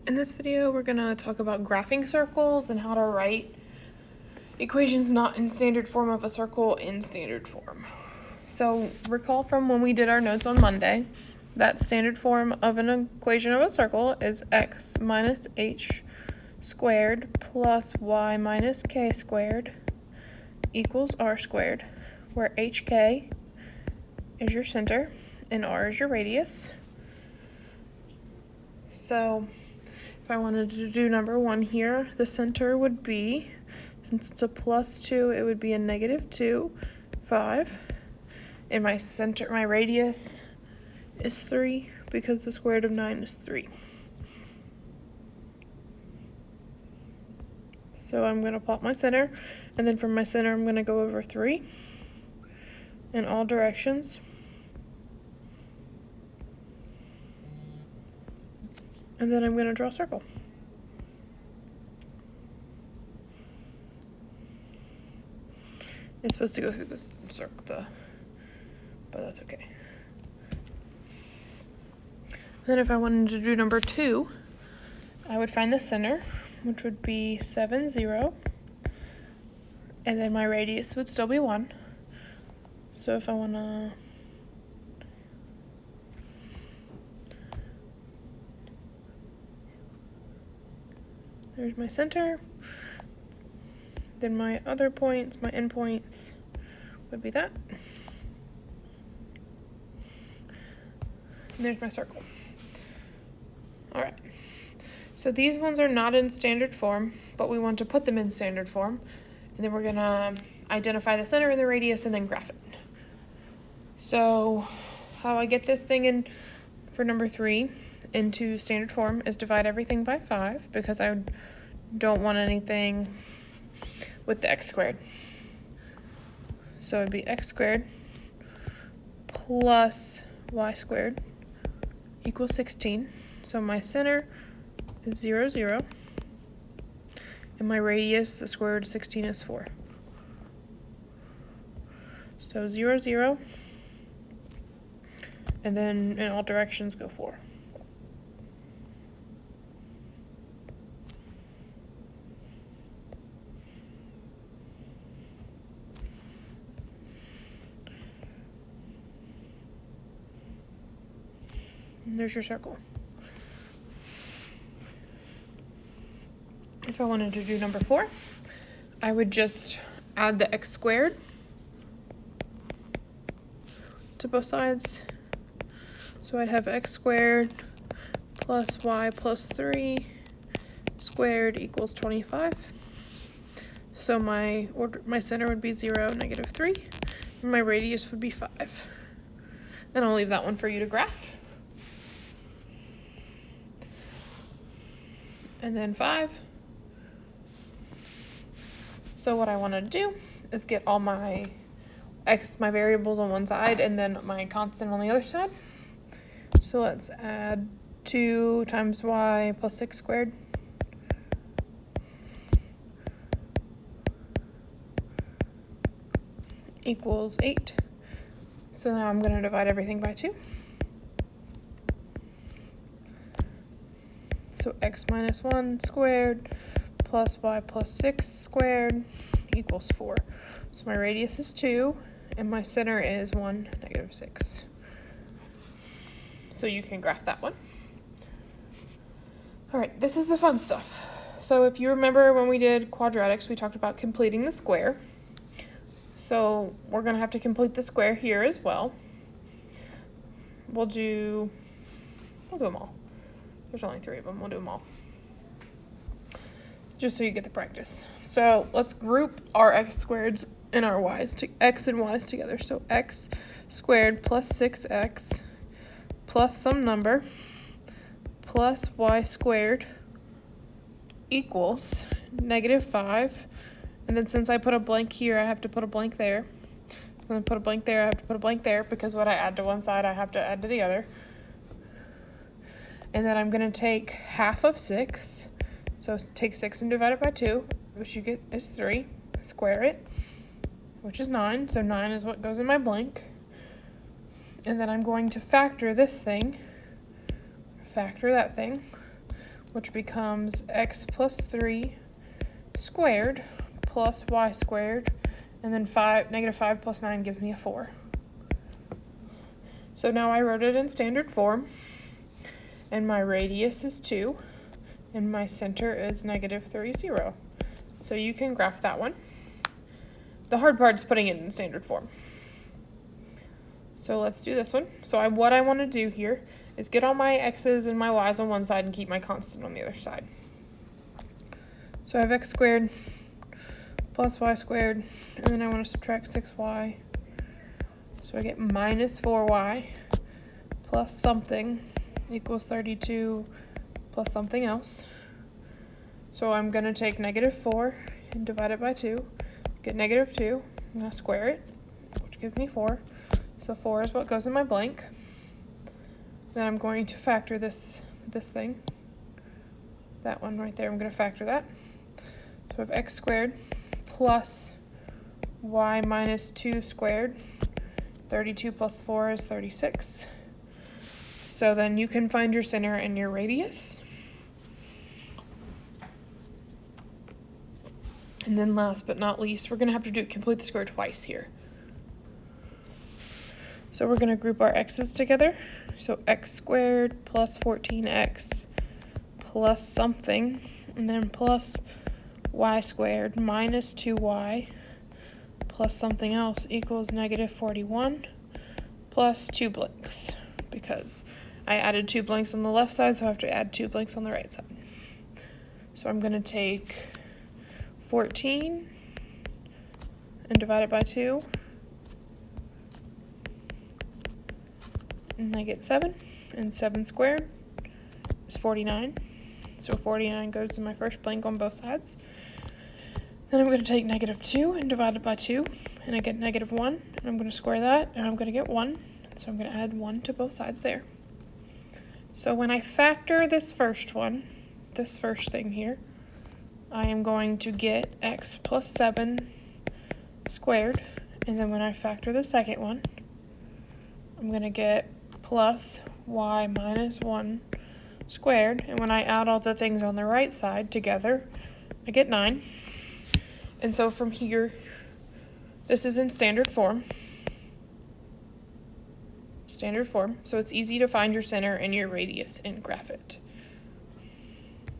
In this video, we're going to talk about graphing circles and how to write equations not in standard form of a circle in standard form. So recall from when we did our notes on Monday that standard form of an equation of a circle is x minus h squared plus y minus k squared equals r squared, where hk is your center and r is your radius. So if I wanted to do number 1 here, the center would be, since it's a plus 2, it would be a negative 2, 5. And my radius is 3 because the square root of 9 is 3. So I'm going to plot my center, and then from my center I'm going to go over 3 in all directions. And then I'm going to draw a circle. It's supposed to go through this circle, but that's okay. Then if I wanted to do number 2, I would find the center, which would be 7, 0. And then my radius would still be 1. So if I want to there's my center. Then my other points, my endpoints, would be that. And there's my circle. Alright, so these ones are not in standard form, but we want to put them in standard form. And then we're going to identify the center and the radius and then graph it. So how I get this thing in for number 3 into standard form is divide everything by 5, because I don't want anything with the x squared. So it'd be x squared plus y squared equals 16. So my center is 0, 0. And my radius, the square root of 16, is 4. So 0, 0. And then in all directions go 4. And there's your circle. If I wanted to do number 4, I would just add the x squared to both sides. So I'd have x squared plus y plus 3 squared equals 25. So my center would be 0, negative 3, and my radius would be 5. And I'll leave that one for you to graph. And then 5. So what I want to do is get all my variables on one side and then my constant on the other side. So let's add 2 times y plus 6 squared equals 8. So now I'm going to divide everything by 2. So x minus 1 squared plus y plus 6 squared equals 4. So my radius is 2, and my center is 1, negative 6. So you can graph that one. All right, this is the fun stuff. So if you remember when we did quadratics, we talked about completing the square. So we're going to have to complete the square here as well. We'll do them all. There's only 3 of them. We'll do them all, just so you get the practice. So let's group our x squareds and our y's, x and y's together. So x squared plus 6x plus some number plus y squared equals negative 5. And then since I put a blank here, I have to put a blank there. And then put a blank there, I have to put a blank there, because what I add to one side, I have to add to the other. And then I'm going to take half of 6. So take 6 and divide it by 2, which you get is 3. Square it, which is 9. So 9 is what goes in my blank. And then I'm going to factor this thing, factor that thing, which becomes x plus 3 squared plus y squared, and then negative 5 plus 9 gives me a 4. So now I wrote it in standard form, and my radius is 2, and my center is negative 3, 0. So you can graph that one. The hard part is putting it in standard form. So let's do this one. So what I want to do here is get all my x's and my y's on one side and keep my constant on the other side. So I have x squared plus y squared, and then I want to subtract 6y. So I get minus 4y plus something equals 32 plus something else. So I'm going to take negative 4 and divide it by 2. Get negative 2. I'm going to square it, which gives me 4. So 4 is what goes in my blank. Then I'm going to factor this thing. That one right there, I'm going to factor that. So I have x squared plus y minus 2 squared. 32 plus 4 is 36. So then you can find your center and your radius. And then last but not least, we're going to have to complete the square twice here. So we're going to group our x's together. So x squared plus 14x plus something, and then plus y squared minus 2y plus something else equals negative 41 plus 2 blanks, because I added 2 blanks on the left side, so I have to add 2 blanks on the right side. So I'm going to take 14 and divide it by 2, and I get 7, and 7 squared is 49. So 49 goes in my first blank on both sides. Then I'm going to take negative 2 and divide it by 2, and I get negative 1, and I'm going to square that, and I'm going to get 1. So I'm going to add 1 to both sides there. So when I factor this first thing here, I am going to get x plus 7 squared, and then when I factor the second one, I'm going to get plus y minus 1 squared, and when I add all the things on the right side together, I get 9. And so from here, this is in standard form. So it's easy to find your center and your radius and graph it.